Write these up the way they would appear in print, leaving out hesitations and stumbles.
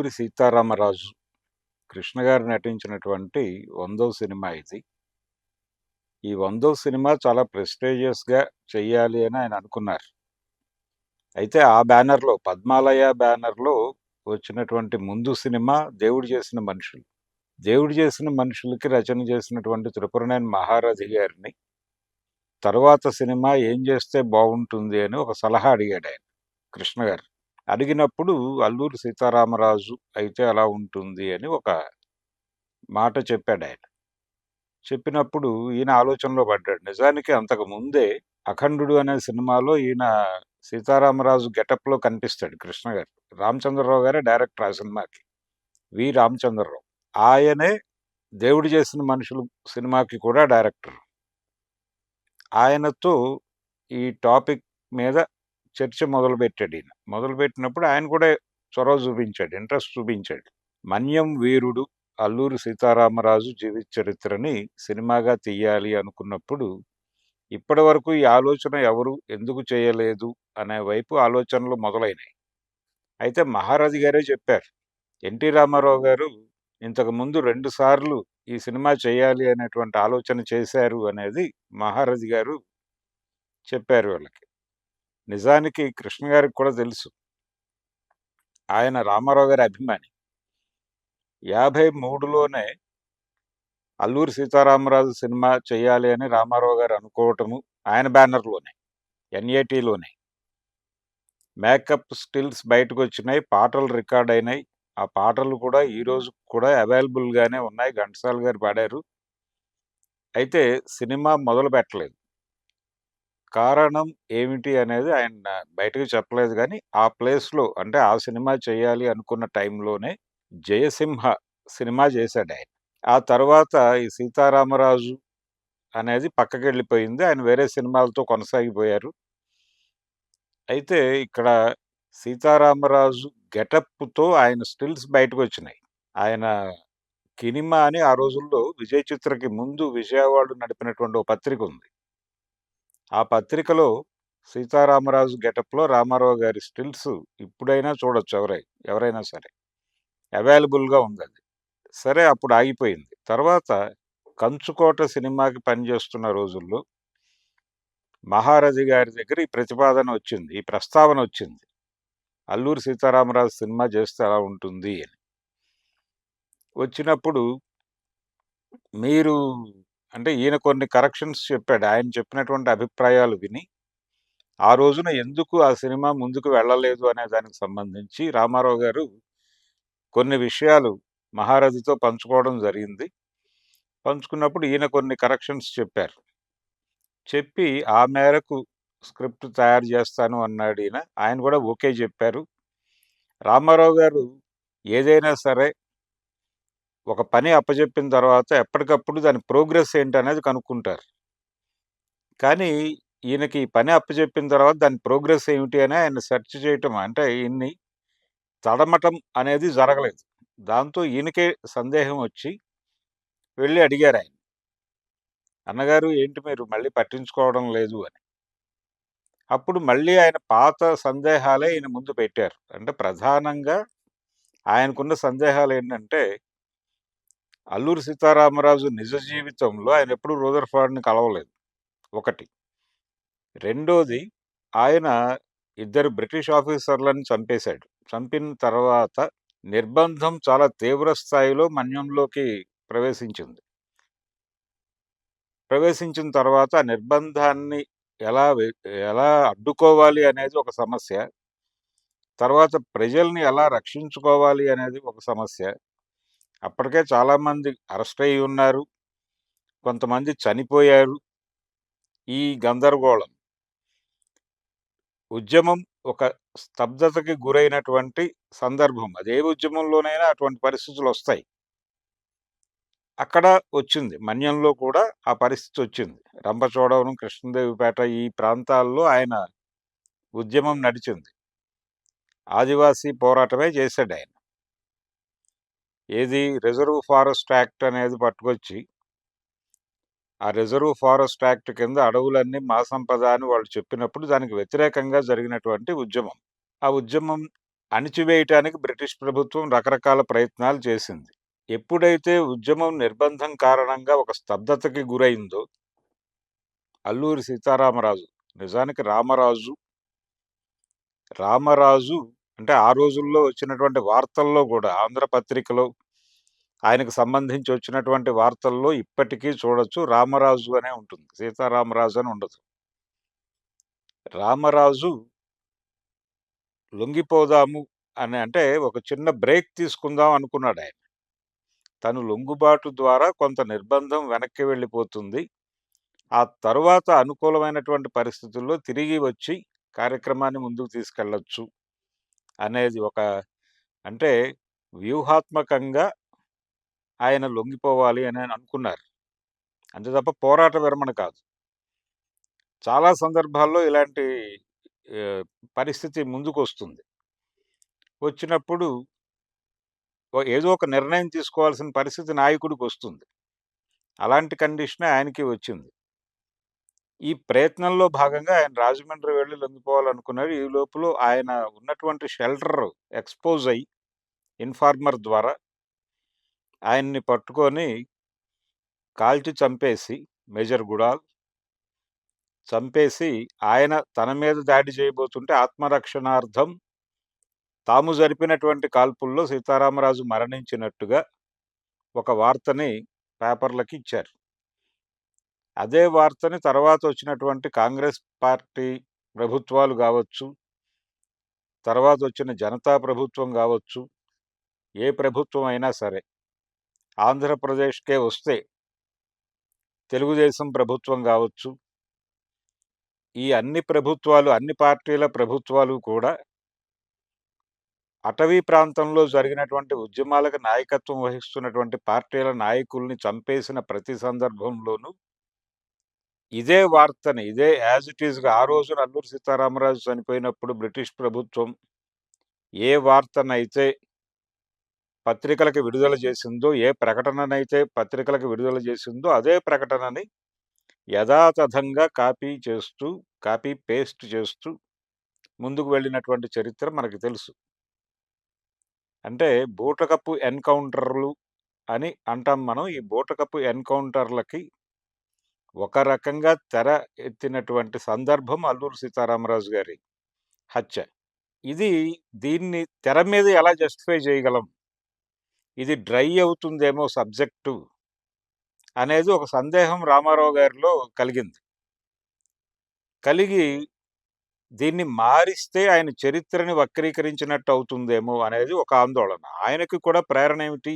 అల్లూరి సీతారామరాజు కృష్ణ గారు నటించినటువంటి 100వ సినిమా ఇది. ఈ 100వ సినిమా చాలా ప్రెస్టీజియస్‌గా చెయ్యాలి అని ఆయన అనుకున్నారు. అయితే ఆ బ్యానర్‌లో 'పద్మాలయ' బ్యానర్‌లో వచ్చినటువంటి ముందు సినిమా 'దేవుడు చేసిన మనుషులు'. 'దేవుడు చేసిన మనుషులకి' రచన చేసినటువంటి త్రిపురనేని మహారథి గారిని తరువాత సినిమా ఏం చేస్తే బావుంటుంది అని ఒక సలహా అడిగాడాయన కృష్ణ గారు. అడిగినప్పుడు అల్లూరి సీతారామరాజు అయితే ఎలా ఉంటుంది అని ఒక మాట చెప్పాడాయన. చెప్పినప్పుడు ఈయన ఆలోచనలో పడ్డాడు. నిజానికి అంతకు ముందే 'అఖండుడు' అనే సినిమాలో ఈయన సీతారామరాజు గెటప్‌లో కనిపిస్తాడు కృష్ణ గారు. రామచంద్రరావు గారే డైరెక్టర్ ఆ సినిమాకి. వి. రామచంద్రరావు. ఆయనే 'దేవుడు చేసిన మనుషులు' సినిమాకి కూడా డైరెక్టర్. ఆయనతో ఈ టాపిక్ మీద చర్చ మొదలుపెట్టాడు ఈయన. మొదలుపెట్టినప్పుడు ఆయన కూడా చొరవ చూపించాడు. ఇంట్రెస్ట్ చూపించాడు. 'మన్యం వీరుడు' అల్లూరి సీతారామరాజు జీవిత చరిత్రని సినిమాగా తీయాలి అనుకున్నప్పుడు ఇప్పటివరకు ఈ ఆలోచన ఎవరు ఎందుకు చేయలేదు అనే వైపు ఆలోచనలు మొదలైనాయి. అయితే మహారథి గారే చెప్పారు. ఎన్టీ రామారావు గారు ఇంతకుముందు 2 సార్లు ఈ సినిమా చేయాలి అనేటువంటి ఆలోచన చేశారు అనేది మహారథి గారు చెప్పారు వాళ్ళకి. నిజానికి కృష్ణ గారికి కూడా తెలుసు. ఆయన రామారావు గారి అభిమాని. 53లోనే అల్లూరి సీతారామరాజు సినిమా చేయాలి అని రామారావు గారు అనుకోవటము ఆయన బ్యానర్‌లోనే. ఎన్ఏటీలోనే. Makeup stills బయటకొచ్చినాయి. పాటలు రికార్డ్ అయినాయి. ఆ పాటలు కూడా ఈ రోజు కూడా అవైలబుల్‌గానే ఉన్నాయి. ఘంటసాల గారు పాడారు. అయితే సినిమా మొదలుపెట్టలేదు. కారణం ఏమిటి అనేది ఆయన బయటకు చెప్పలేదు గానీ, ఆ ప్లేస్‌లో అంటే ఆ సినిమా చేయాలి అనుకున్న టైంలోనే 'జయసింహ' సినిమా చేశాడాయన. ఆ తర్వాత ఈ 'సీతారామరాజు' అనేది పక్కకెళ్ళిపోయింది. ఆయన వేరే సినిమాలతో కొనసాగిపోయారు. అయితే ఇక్కడ 'సీతారామరాజు' గెటప్‌తో ఆయన స్టిల్స్ బయటకొచ్చినాయి. ఆయన 'కినిమా' అని ఆ రోజుల్లో విజయ్ చిత్రకి ముందు విజయవాడలో నడిపినటువంటి ఓ పత్రిక ఉంది. ఆ పత్రికలో 'సీతారామరాజు' గెటప్‌లో రామారావు గారి స్టిల్స్ ఇప్పుడైనా చూడొచ్చు ఎవరైనా సరే. అవైలబుల్‌గా ఉందది. సరే అప్పుడు ఆగిపోయింది. తర్వాత 'కంచుకోట' సినిమాకి పనిచేస్తున్న రోజుల్లో మహారథి గారి దగ్గర ఈ ప్రతిపాదన వచ్చింది. ఈ ప్రస్తావన వచ్చింది. అల్లూరి సీతారామరాజు సినిమా చేస్తే ఎలా ఉంటుంది అని. వచ్చినప్పుడు మీరు అంటే ఈయన కొన్ని కరెక్షన్స్ చెప్పాడు. ఆయన చెప్పినటువంటి అభిప్రాయాలు విని, ఆ రోజున ఎందుకు ఆ సినిమా ముందుకు వెళ్ళలేదు అనే దానికి సంబంధించి రామారావు గారు కొన్ని విషయాలు మహారథితో పంచుకోవడం జరిగింది. పంచుకున్నప్పుడు ఈయన కొన్ని కరెక్షన్స్ చెప్పారు. చెప్పి ఆ మేరకు స్క్రిప్ట్ తయారు చేస్తాను అన్నాడీయన. ఆయన కూడా ఓకే చెప్పారు. రామారావు గారు ఏదైనా సరే ఒక పని అప్పజెప్పిన తర్వాత ఎప్పటికప్పుడు దాని ప్రోగ్రెస్ ఏంటనేది కనుక్కుంటారు. కానీ ఈయనకి ఈ పని అప్పజెప్పిన తర్వాత దాని ప్రోగ్రెస్ ఏమిటి అని ఆయన సెర్చ్ చేయటం అంటే ఈయన్ని తడమటం అనేది జరగలేదు. దాంతో ఈయనకే సందేహం వచ్చి వెళ్లి అడిగారాయన. అన్నగారు ఏంటి మీరు మళ్ళీ పట్టించుకోవడం లేదు అని. అప్పుడు మళ్ళీ ఆయన పాత సందేహాలే ఈయన ముందు పెట్టారు. అంటే ప్రధానంగా ఆయనకున్న సందేహాలేంటంటే అల్లూరి సీతారామరాజు నిజ జీవితంలో ఆయనెప్పుడూ రూథర్‌ఫర్డ్‌ని కలవలేదు. ఒకటి. రెండోది ఆయన ఇద్దరు బ్రిటిష్ ఆఫీసర్‌లని చంపేశాడు. చంపిన తర్వాత నిర్బంధం చాలా తీవ్ర స్థాయిలో మన్యంలోకి ప్రవేశించింది. ప్రవేశించిన తర్వాత ఆ నిర్బంధాన్ని ఎలా వె ఎలా అడ్డుకోవాలి అనేది ఒక సమస్య. తర్వాత ప్రజల్ని ఎలా రక్షించుకోవాలి అనేది ఒక సమస్య. అప్పటికే చాలామంది అరెస్ట్ అయ్యి ఉన్నారు. కొంతమంది చనిపోయారు. ఈ గందరగోళం. ఉద్యమం ఒక స్తబ్దతకి గురైనటువంటి సందర్భం. అదే ఉద్యమంలోనైనా అటువంటి పరిస్థితులొస్తాయి. అక్కడ వచ్చింది. మన్యంలో కూడా ఆ పరిస్థితొచ్చింది. రంపచోడవరం, కృష్ణదేవిపేట ఈ ప్రాంతాల్లో ఆయన ఉద్యమం నడిచింది. ఆదివాసీ పోరాటమే చేశాడాయన. ఏది రిజర్వ్ ఫారెస్ట్ యాక్ట్ అనేది పట్టుకొచ్చి, ఆ రిజర్వ్ ఫారెస్ట్ యాక్ట్ కింద అడవులన్నీ మా సంపద అని వాళ్ళు చెప్పినప్పుడు దానికి వ్యతిరేకంగా జరిగినటువంటి ఉద్యమం. ఆ ఉద్యమం అణిచివేయటానికి బ్రిటిష్ ప్రభుత్వం రకరకాల ప్రయత్నాలు చేసింది. ఎప్పుడైతే ఉద్యమం నిర్బంధం కారణంగా ఒక స్తబ్దతకి గురైందో, అల్లూరి సీతారామరాజు, నిజానికి రామరాజు అంటే ఆ రోజుల్లో వచ్చినటువంటి వార్తల్లో గూడా ఆంధ్రపత్రికలో ఆయనకు సంబంధించి వచ్చినటువంటి వార్తల్లో ఇప్పటికీ చూడొచ్చు రామరాజు అనే ఉంటుంది. సీతారామరాజు అని ఉండదు. రామరాజు లొంగిపోదాము అని అంటే ఒక చిన్న బ్రేక్ తీసుకుందాం అనుకున్నాడాయన. తను లొంగుబాటు ద్వారా కొంత నిర్బంధం వెనక్కి వెళ్ళిపోతుంది. ఆ తరువాత అనుకూలమైనటువంటి పరిస్థితుల్లో తిరిగి వచ్చి కార్యక్రమాన్ని ముందుకు తీసుకెళ్ళొచ్చు అనేది ఒక అంటే వ్యూహాత్మకంగా ఆయన లొంగిపోవాలి అని ఆయన అనుకున్నారు. అంతే తప్ప పోరాట విరమణ కాదు. చాలా సందర్భాల్లో ఇలాంటి ఆహ్, పరిస్థితి ముందుకొస్తుంది. వచ్చినప్పుడు ఏదో ఒక నిర్ణయం తీసుకోవాల్సిన పరిస్థితి నాయకుడికొస్తుంది. అలాంటి కండిషనే ఆయనకి వచ్చింది. ఈ ప్రయత్నంలో భాగంగా ఆయన రాజమండ్రి వెళ్లి లొంగిపోవాలనుకున్నారు. ఈ లోపులో ఆయన ఉన్నటువంటి షెల్టర్ ఎక్స్‌పోజ్ అయ్యి ఇన్ఫార్మర్ ద్వారా ఆయన్ని పట్టుకొని కాల్చి చంపేసి మేజర్ గుడాల్ చంపేసి ఆయన తన మీద దాడి చేయబోతుంటే ఆత్మరక్షణార్థం తాము జరిపినటువంటి కాల్పుల్లో సీతారామరాజు మరణించినట్టుగా ఒక వార్తని పేపర్‌లకి ఇచ్చారు. అదే వార్తని తర్వాత వచ్చినటువంటి కాంగ్రెస్ పార్టీ ప్రభుత్వాలు గావచ్చు, తర్వాత వచ్చిన జనతా ప్రభుత్వం గావచ్చు, ఏ ప్రభుత్వం అయినా సరే, ఆంధ్రప్రదేశ్‌కే వస్తే తెలుగుదేశం ప్రభుత్వం గావచ్చు, ఈ అన్ని ప్రభుత్వాలు, అన్ని పార్టీల ప్రభుత్వాలు కూడా అటవీ ప్రాంతంలో జరిగినటువంటి ఉద్యమాలకు నాయకత్వం వహిస్తున్నటువంటి పార్టీల నాయకుల్ని చంపేసిన ప్రతి సందర్భంలోనూ ఇదే వార్తని, ఇదే యాజ్ ఇట్ ఈస్‌గా ఆ రోజున అల్లూరి సీతారామరాజు చనిపోయినప్పుడు బ్రిటిష్ ప్రభుత్వం ఏ వార్తనైతే పత్రికలకి విడుదల చేసిందో, ఏ ప్రకటననైతే పత్రికలకు విడుదల చేసిందో, అదే ప్రకటనని యథాతథంగా కాపీ పేస్ట్ చేస్తూ ముందుకు వెళ్ళినటువంటి చరిత్ర మనకు తెలుసు. అంటే బూటకపు ఎన్‌కౌంటర్‌లు అని అంటాం మనం. ఈ బూటకపు ఎన్‌కౌంటర్‌లకి ఒక రకంగా తెర ఎత్తినటువంటి సందర్భం అల్లూరి సీతారామరాజు గారి హత్య. ఇది దీన్ని తెర మీద ఎలా జస్టిఫై చేయగలం? ఇది డ్రై అవుతుందేమో సబ్జెక్టు అనేది ఒక సందేహం రామారావు గారిలో కలిగింది. కలిగి దీన్ని మారిస్తే ఆయన చరిత్రని వక్రీకరించినట్టు అవుతుందేమో అనేది ఒక ఆందోళన. ఆయనకి కూడా ప్రేరణ ఏమిటి?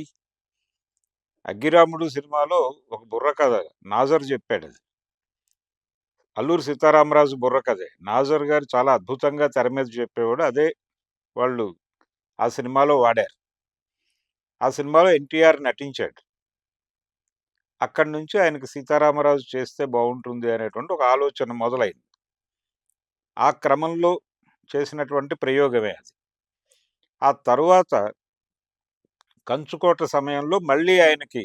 'అగ్గిరాముడు' సినిమాలో ఒక బుర్రకథ 'నాజర్' చెప్పాడది. అల్లూరి సీతారామరాజు బుర్రకథే. 'నాజర్' గారు చాలా అద్భుతంగా తెర మీద చెప్పేవాడు. అదే వాళ్ళు ఆ సినిమాలో వాడారు. ఆ సినిమాలో ఎన్టీఆర్ నటించాడు. అక్కడి నుంచి ఆయనకి 'సీతారామరాజు' చేస్తే బావుంటుంది అనేటువంటి ఒక ఆలోచన మొదలైంది. ఆ క్రమంలో చేసినటువంటి ప్రయోగమే అది. ఆ తరువాత 'కంచుకోట' సమయంలో మళ్ళీ ఆయనకి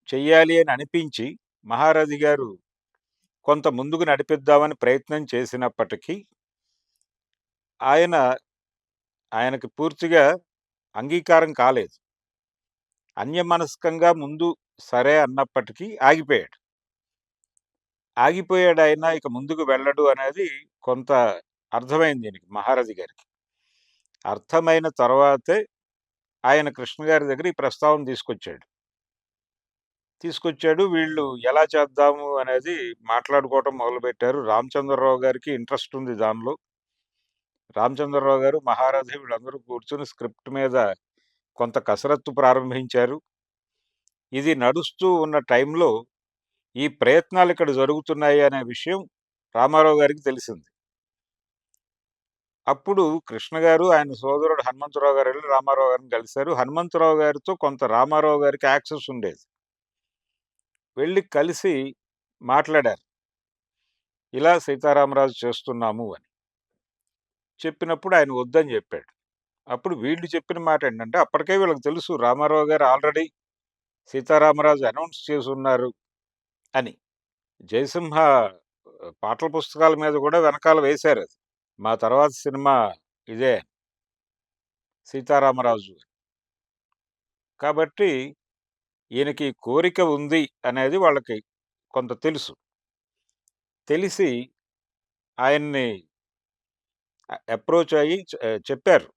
చెయ్యాలి అని అనిపించి, మహారథి గారు కొంత ముందుకు నడిపిద్దామని ప్రయత్నం చేసినప్పటికీ, ఆయన ఆయనకి పూర్తిగా అంగీకారం కాలేదు. అన్యమనస్కంగా ముందు సరే అన్నప్పటికీ ఆగిపోయాడు. ఆగిపోయాడాయన ఇక ముందుకు వెళ్ళడు అనేది కొంత అర్థమైంది దీనికి మహారథి గారికి. అర్థమైన తర్వాతే ఆయన కృష్ణ గారి దగ్గర ఈ ప్రస్తావన తీసుకొచ్చాడు. వీళ్ళు ఎలా చేద్దాము అనేది మాట్లాడుకోవటం మొదలుపెట్టారు. రామచంద్రరావు గారికి ఇంట్రెస్ట్ ఉంది దానిలో. రామచంద్రరావు గారు, మహారథి వీళ్ళందరూ కూర్చొని స్క్రిప్ట్ మీద కొంత కసరత్తు ప్రారంభించారు. ఇది నడుస్తూ ఉన్న టైంలో ఈ ప్రయత్నాలు ఇక్కడ జరుగుతున్నాయి అనే విషయం రామారావు గారికి తెలిసింది. అప్పుడు కృష్ణ గారు, ఆయన సోదరుడు హనుమంతరావు గారు వెళ్లి రామారావు గారిని కలిసారు. హనుమంతరావు గారితో కొంత రామారావు గారికి యాక్సెస్ ఉండేది. వెళ్లి కలిసి మాట్లాడారు. ఇలా సీతారామరాజు చేస్తున్నాము అని. చెప్పినప్పుడు ఆయన వద్దని చెప్పాడు. అప్పుడు వీళ్ళు చెప్పిన మాట ఏంటంటే, అప్పటికే వీళ్ళకి తెలుసు రామారావు గారు ఆల్రెడీ సీతారామరాజు అనౌన్స్ చేసున్నారు అని. జయసింహ పాటల పుస్తకాల మీద కూడా వెనకాల వేశారది. మా తర్వాత సినిమా ఇదే. సీతారామరాజు. కాబట్టి ఈయనకి కోరిక ఉంది అనేది వాళ్ళకి కొంత తెలుసు. తెలిసి ఆయన్ని అప్రోచ్ అయ్యి చెప్పారు.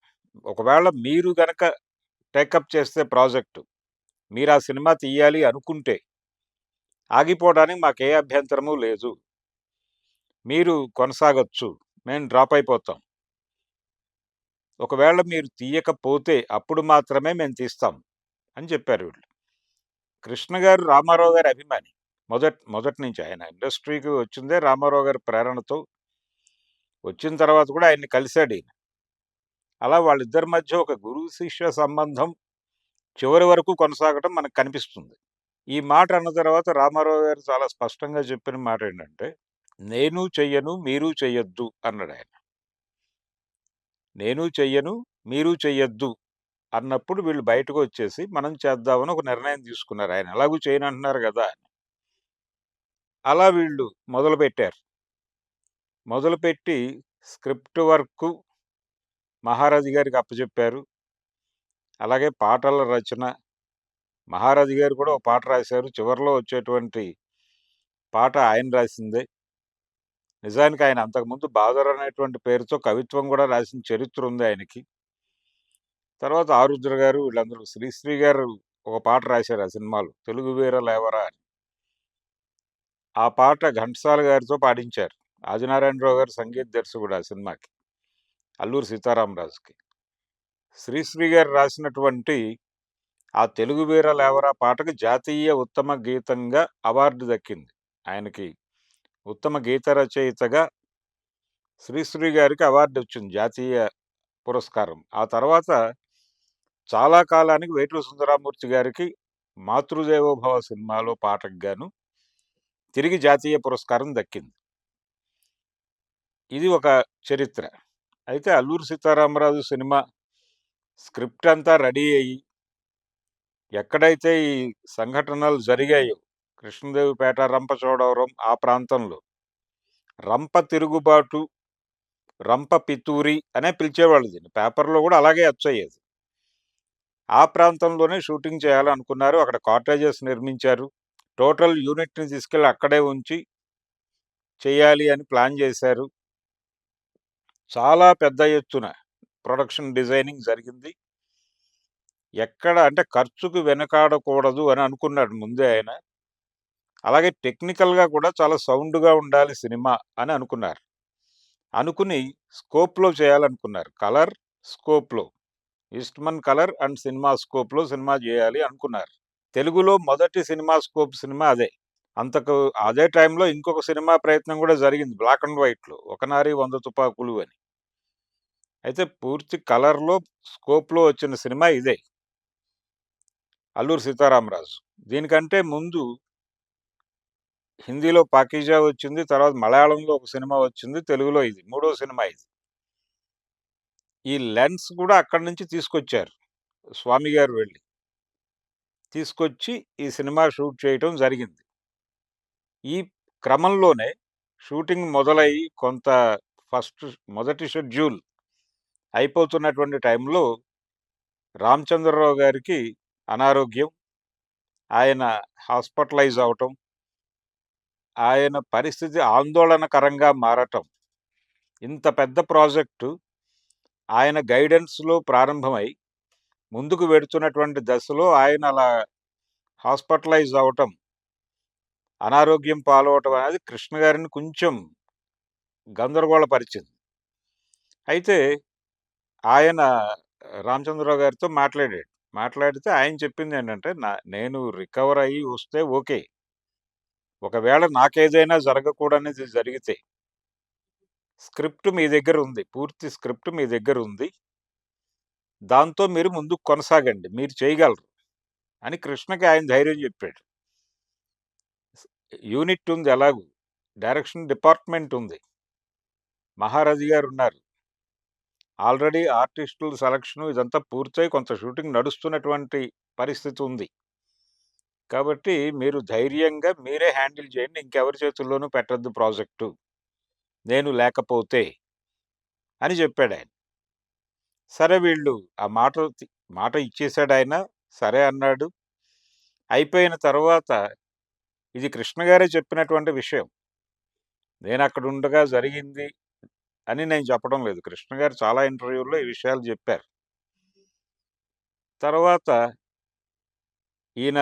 ఒకవేళ మీరు గనక టేకప్ చేస్తే ప్రాజెక్ట్, మీరా సినిమా తీయాలి అనుకుంటే, ఆగిపోవడానికి మాకే అభ్యంతరము లేదు. మీరు కొనసాగొచ్చు. మేము డ్రాప్ అయిపోతాం. ఒకవేళ మీరు తీయకపోతే అప్పుడు మాత్రమే మేము తీస్తాం అని చెప్పారు వీళ్ళు. కృష్ణ గారు రామారావు గారి అభిమాని. మొదటి నుంచి ఆయన ఇండస్ట్రీకి వచ్చిందే రామారావు గారి ప్రేరణతో. వచ్చిన తర్వాత కూడా ఆయన్ని కలిసాడీయన. అలా వాళ్ళిద్దరి మధ్య ఒక గురువు శిష్య సంబంధం చివరి వరకు కొనసాగటం మనకు కనిపిస్తుంది. ఈ మాట అన్న తర్వాత రామారావు గారు చాలా స్పష్టంగా చెప్పిన మాటేంటంటే, "నేను చెయ్యను, మీరు చెయ్యొద్దు" అన్నాడాయన. "నేను చెయ్యను, మీరు చెయ్యొద్దు" అన్నప్పుడు వీళ్ళు బయటకొచ్చేసి, మనం చేద్దామని ఒక నిర్ణయం తీసుకున్నారు. ఆయన ఎలాగూ చేయనంటున్నారు గదా! అని. అలా వీళ్ళు మొదలుపెట్టారు. మొదలుపెట్టి స్క్రిప్ట్ వర్కు మహారథి గారికి అప్పజెప్పారు. అలాగే పాటల రచన మహారథి గారు కూడా ఒక పాట రాశారు. చివర్లో వచ్చేటువంటి పాట ఆయన రాసిందే. నిజానికి ఆయన అంతకుముందు 'బాదర్' అనేటువంటి పేరుతో కవిత్వం గూడా రాసిన చరిత్ర ఉంది ఆయనకి. తర్వాత ఆరుద్ర గారు వీళ్ళందరూ శ్రీశ్రీ గారు ఒక పాట రాశారు ఆ సినిమాలో 'తెలుగు వీర లేవరా' అని. ఆ పాట ఘంటసాల గారితో పాడించారు. ఆదినారాయణరావు గారు సంగీత దర్శకుడు ఆ సినిమాకి. అల్లూరి సీతారామరాజుకి. శ్రీశ్రీ గారు రాసినటువంటి ఆ 'తెలుగు వీర లేవరా' పాటకి జాతీయ ఉత్తమ గీతంగా అవార్డు దక్కింది. ఆయనకి ఉత్తమ గీత రచయితగా శ్రీశ్రీ గారికి అవార్డొచ్చింది. జాతీయ పురస్కారం. ఆ తర్వాత చాలా కాలానికి వేటూరి సుందరరామూర్తి గారికి 'మాతృదేవోభవ' సినిమాలో పాటకు గాను తిరిగి జాతీయ పురస్కారం దక్కింది. ఇది ఒక చరిత్ర. అయితే 'అల్లూరి సీతారామరాజు' సినిమా స్క్రిప్ట్ అంతా రెడీ అయ్యి, ఎక్కడైతే ఈ సంఘటనలు జరిగాయో కృష్ణదేవపేట, రంపచోడవరం ఆ ప్రాంతంలో రంప తిరుగుబాటు, రంప పితూరి అనే పిలిచేవాళ్ళు దీన్ని. పేపర్‌లో గూడా అలాగే అచ్చయ్యేది. ఆ ప్రాంతంలోనే షూటింగ్ చేయాలనుకున్నారు. అక్కడ కాటేజెస్ నిర్మించారు. టోటల్ యూనిట్‌ని తీసుకెళ్ళి అక్కడే ఉంచి చేయాలి అని ప్లాన్ జేశారు. చాలా పెద్ద ఎత్తున ప్రొడక్షన్ డిజైనింగ్ జరిగింది. ఎక్కడ అంటే ఖర్చుకు వెనకాడకూడదు అని అనుకున్నాడు ముందే ఆయన. అలాగే టెక్నికల్‌గా కూడా చాలా సౌండ్‌గా ఉండాలి సినిమా అని అనుకున్నారు. అనుకుని స్కోప్‌లో చేయాలనుకున్నారు. కలర్, స్కోప్‌లో. ఈస్ట్‌మన్ కలర్ అండ్ సినిమా స్కోప్‌లో సినిమా జేయాలి అనుకున్నారు. తెలుగులో మొదటి సినిమా స్కోప్ సినిమా అదే. అంతకు అదే టైంలో ఇంకొక సినిమా ప్రయత్నం గూడా జరిగింది బ్లాక్ అండ్ వైట్‌లో 'ఒకనారి వంద తుపాకులు' అని. అయితే పూర్తి కలర్‌లో, స్కోప్‌లో వచ్చిన సినిమా ఇదే. 'అల్లూరి సీతారామరాజు.' దీనికంటే ముందు హిందీలో 'పాకీజా' వచ్చింది. తర్వాత మలయాళంలో ఒక సినిమా వచ్చింది. తెలుగులో ఇది. మూడో సినిమా ఇది. ఈ లెన్స్ గూడా అక్కడి నుంచి తీసుకొచ్చారు. స్వామి గారు వెళ్లి. తీసుకొచ్చి ఈ సినిమా షూట్ చేయటం జరిగింది. ఈ క్రమంలోనే షూటింగ్ మొదలయ్యి కొంత ఫస్ట్ మొదటి షెడ్యూల్ అయిపోతున్నటువంటి టైంలో 'రామచంద్రరావు' గారికి అనారోగ్యం. ఆయన హాస్పిటలైజ్ అవ్వటం. ఆయన పరిస్థితి ఆందోళనకరంగా మారటం. ఇంత పెద్ద ప్రాజెక్టు ఆయన గైడెన్స్‌లో ప్రారంభమై, ముందుకు వెడుతున్నటువంటి దశలో ఆయన అలా హాస్పిటలైజ్ అవ్వటం, అనారోగ్యం పాలవ్వటం అనేది కృష్ణ గారిని కొంచెం గందరగోళపరిచింది. అయితే ఆయన రామచంద్రరావు గారితో మాట్లాడాడు. మాట్లాడితే ఆయన చెప్పిందేంటంటే, నేను రికవర్ అయ్యి వస్తే ఓకే. ఒకవేళ నాకేదైనా జరగకూడనిది జరిగితే, స్క్రిప్ట్ మీ దగ్గరుంది. పూర్తి స్క్రిప్ట్ మీ దగ్గరుంది. దాంతో మీరు ముందుకు కొనసాగండి. మీరు చేయగలరు అని కృష్ణకి ఆయన ధైర్యం చెప్పాడు. యూనిట్ ఉంది ఎలాగూ. డైరెక్షన్ డిపార్ట్‌మెంట్ ఉంది. మహారథి గారున్నారు. ఆల్రెడీ ఆర్టిస్టుల సెలక్షను ఇదంతా పూర్తయి కొంత షూటింగ్ నడుస్తున్నటువంటి పరిస్థితి ఉంది. కాబట్టి మీరు ధైర్యంగా మీరే హ్యాండిల్ చేయండి. ఇంకెవరి చేతుల్లోనూ పెట్టొద్దు ప్రాజెక్టు. నేను లేకపోతే అని చెప్పాడాయన. సరే వీళ్ళు ఆ మాట ఇచ్చేసాడాయన. సరే అన్నాడు. అయిపోయిన తర్వాత ఇది కృష్ణ గారే చెప్పినటువంటి విషయం. నేనక్కడుండగా జరిగింది అని నేను చెప్పడం లేదు. కృష్ణ గారు చాలా ఇంటర్వ్యూల్లో ఈ విషయాలు జెప్పారు. తర్వాత ఈయన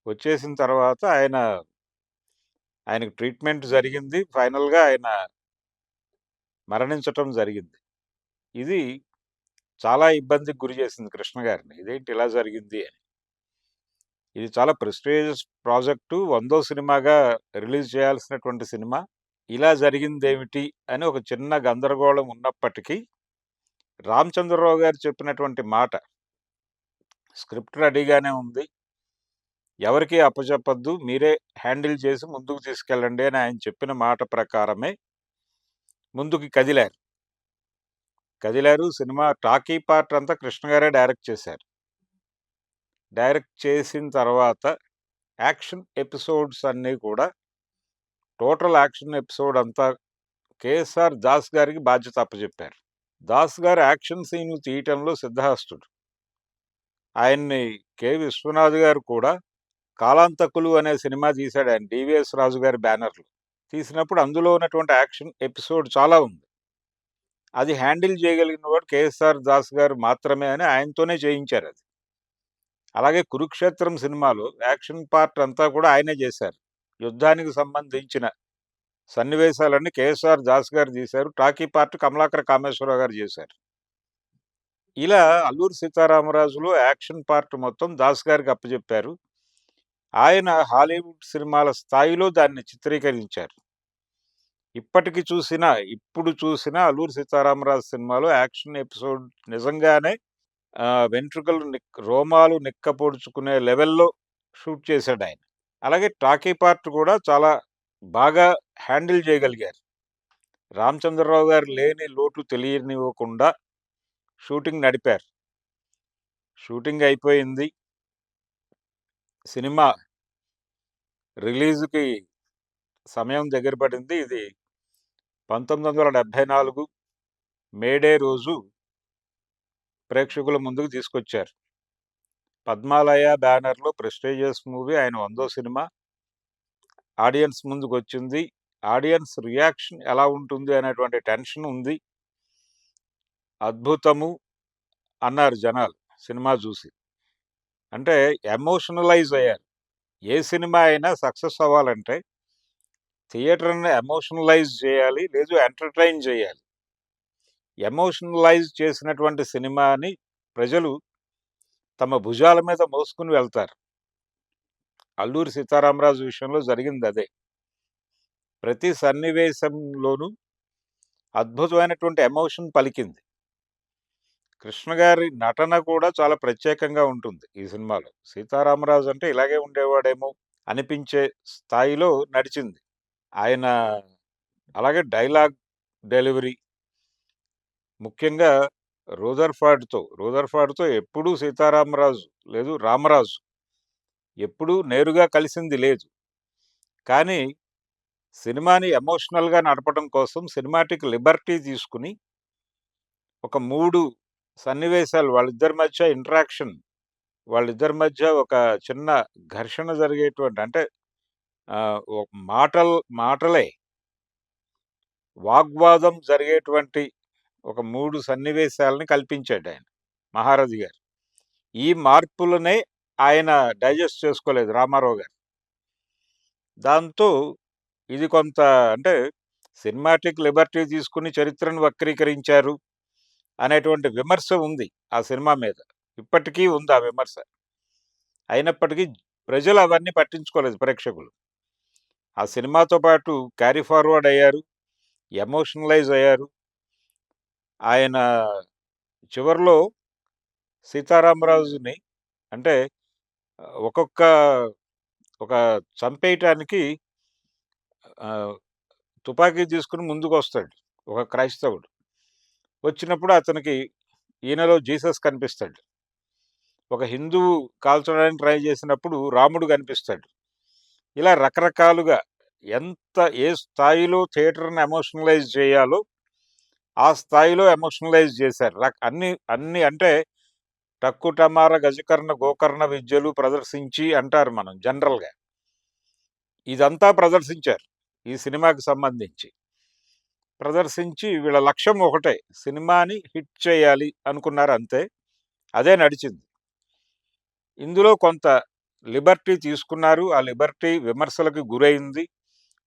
వచ్చేసిన తర్వాత ఆయనకి ట్రీట్మెంట్ జరిగింది. ఫైనల్‌గా ఆయన మరణించటం జరిగింది. ఇది చాలా ఇబ్బందికి గురి చేసింది కృష్ణ గారిని. ఇదేంటి ఇలా జరిగింది అని. ఇది చాలా ప్రెస్టీజియస్ ప్రాజెక్టు. 100వ సినిమాగా రిలీజ్ చేయాల్సినటువంటి సినిమా. ఇలా జరిగిందేమిటి అని ఒక చిన్న గందరగోళం ఉన్నప్పటికీ, రామచంద్రరావు గారు చెప్పినటువంటి మాట, స్క్రిప్ట్ రెడీగానే ఉంది. ఎవరికీ అప్పజెప్పొద్దు. మీరే హ్యాండిల్ చేసి ముందుకు తీసుకెళ్ళండి అని ఆయన చెప్పిన మాట ప్రకారమే ముందుకి కదిలారు. సినిమా టాకీ పార్ట్ అంతా కృష్ణ గారే డైరెక్ట్ చేశారు. డైరెక్ట్ చేసిన తర్వాత యాక్షన్ ఎపిసోడ్స్ అన్నీ కూడా టోటల్ యాక్షన్ ఎపిసోడ్ అంతా కేఎస్ఆర్ దాస్ గారికి బాధ్యత అప్పచెప్పారు. దాస్ గారు యాక్షన్ సీన్‌లు తీయటంలో సిద్ధహస్తుడు. ఆయన్ని కె. విశ్వనాథ్ గారు కూడా 'కాలాంతకులు' అనే సినిమా తీశాడు ఆయన. డివిఎస్ రాజు గారి బ్యానర్‌లో. తీసినప్పుడు అందులో ఉన్నటువంటి యాక్షన్ ఎపిసోడ్ చాలా ఉంది. అది హ్యాండిల్ చేయగలిగిన వాడు కేఎస్ఆర్ దాస్ గారు మాత్రమే అని ఆయనతోనే చేయించారది. అలాగే 'కురుక్షేత్రం' సినిమాలో యాక్షన్ పార్ట్ అంతా కూడా ఆయనే చేశారు. యుద్ధానికి సంబంధించిన సన్నివేశాలన్నీ కేఎస్ఆర్ దాస్ గారు తీశారు. టాకీ పార్ట్ కమలాకర కామేశ్వరరావు గారు చేశారు. ఇలా 'అల్లూరి సీతారామరాజులో' యాక్షన్ పార్ట్ మొత్తం దాస్ గారికి అప్పజెప్పారు. ఆయన హాలీవుడ్ సినిమాల స్థాయిలో దాన్ని చిత్రీకరించారు. ఇప్పుడు చూసినా 'అల్లూరి సీతారామరాజు' సినిమాలో యాక్షన్ ఎపిసోడ్ నిజంగానే రోమాలు నిక్కపొడుచుకునే లెవెల్‌లో షూట్ చేశాడాయన. అలాగే టాకీ పార్ట్ కూడా చాలా బాగా హ్యాండిల్ చేయగలిగారు. రామచంద్రరావు గారు లేని లోటు తెలియనివ్వకుండా షూటింగ్ నడిపారు. షూటింగ్ అయిపోయింది. సినిమా రిలీజ్‌కి సమయం దగ్గర పడింది. ఇది 1974 మేడే రోజు ప్రేక్షకుల ముందుకు తీసుకొచ్చారు. పద్మాలయ బ్యానర్‌లో ప్రెస్టీజియస్ మూవీ, ఆయన 100వ సినిమా ఆడియన్స్ ముందుకొచ్చింది. ఆడియన్స్ రియాక్షన్ ఎలా ఉంటుంది అనేటువంటి టెన్షన్ ఉంది. అద్భుతము అన్నారు జనాలు సినిమా చూసి. అంటే ఎమోషనలైజ్ అయ్యారు. ఏ సినిమా అయినా సక్సెస్ అవ్వాలంటే థియేటర్‌ని ఎమోషనలైజ్ చేయాలి. లేదు ఎంటర్‌టైన్ చేయాలి. ఎమోషనలైజ్ చేసినటువంటి సినిమాని ప్రజలు తమ భుజాల మీద మోసుకొని వెళ్తారు. 'అల్లూరి సీతారామరాజు' విషయంలో జరిగిందదే. ప్రతి సన్నివేశంలోనూ అద్భుతమైనటువంటి ఎమోషన్ పలికింది. కృష్ణ గారి నటన కూడా చాలా ప్రత్యేకంగా ఉంటుంది ఈ సినిమాలో. 'సీతారామరాజు' అంటే ఇలాగే ఉండేవాడేమో అనిపించే స్థాయిలో నడిచింది. ఆయన అలాగే డైలాగ్ డెలివరీ, ముఖ్యంగా రూథర్‌ఫర్డ్‌తో ఎప్పుడూ సీతారామరాజు లేదు రామరాజు ఎప్పుడూ నేరుగా కలిసింది లేదు. కానీ సినిమాని ఎమోషనల్‌గా నడపడం కోసం సినిమాటిక్ లిబర్టీ తీసుకొని ఒక 3 సన్నివేశాలు వాళ్ళిద్దరి మధ్య ఇంటరాక్షన్, వాళ్ళిద్దరి మధ్య ఒక చిన్న ఘర్షణ జరిగేటువంటి, అంటే మాటలే వాగ్వాదం జరిగేటువంటి ఒక 3 సన్నివేశాలని కల్పించాడాయన మహారథి గారు. ఈ మార్పులనే ఆయన డైజెస్ట్ చేసుకోలేదు రామారావు గారు. దాంతో ఇది కొంత, అంటే సినిమాటిక్ లిబర్టీ తీసుకుని చరిత్రను వక్రీకరించారు అనేటువంటి విమర్శ ఉంది ఆ సినిమా మీద. ఇప్పటికీ ఉంది ఆ విమర్శ. అయినప్పటికీ ప్రజలు అవన్నీ పట్టించుకోలేదు, ప్రేక్షకులు. ఆ సినిమాతో పాటు క్యారీ ఫార్వర్డ్ అయ్యారు, ఎమోషనలైజ్ అయ్యారు. ఆయన చివర్లో సీతారామరాజుని, అంటే ఒక చంపేయటానికి తుపాకీ తీసుకుని ముందుకొస్తాడు ఒక క్రైస్తవుడు. వచ్చినప్పుడు అతనికి ఈయనలో జీసస్ కనిపిస్తాడు. ఒక హిందువు కాల్చడానికి ట్రై చేసినప్పుడు రాముడు కనిపిస్తాడు. ఇలా రకరకాలుగా ఏ స్థాయిలో థియేటర్‌ని ఎమోషనలైజ్ చేయాలో ఆ స్థాయిలో ఎమోషనలైజ్ చేశారు. అన్ని అన్ని అంటే టక్కు టమార గజకర్ణ గోకర్ణ విద్యలు ప్రదర్శించి అంటారు మనం జనరల్‌గా. ఇదంతా ప్రదర్శించారు. ఈ సినిమాకి సంబంధించి. ప్రదర్శించి వీళ్ళ లక్ష్యం ఒకటే. సినిమాని హిట్ చేయాలి అనుకున్నారు అంతే. అదే నడిచింది. ఇందులో కొంత లిబర్టీ తీసుకున్నారు. ఆ లిబర్టీ విమర్శలకు గురైంది.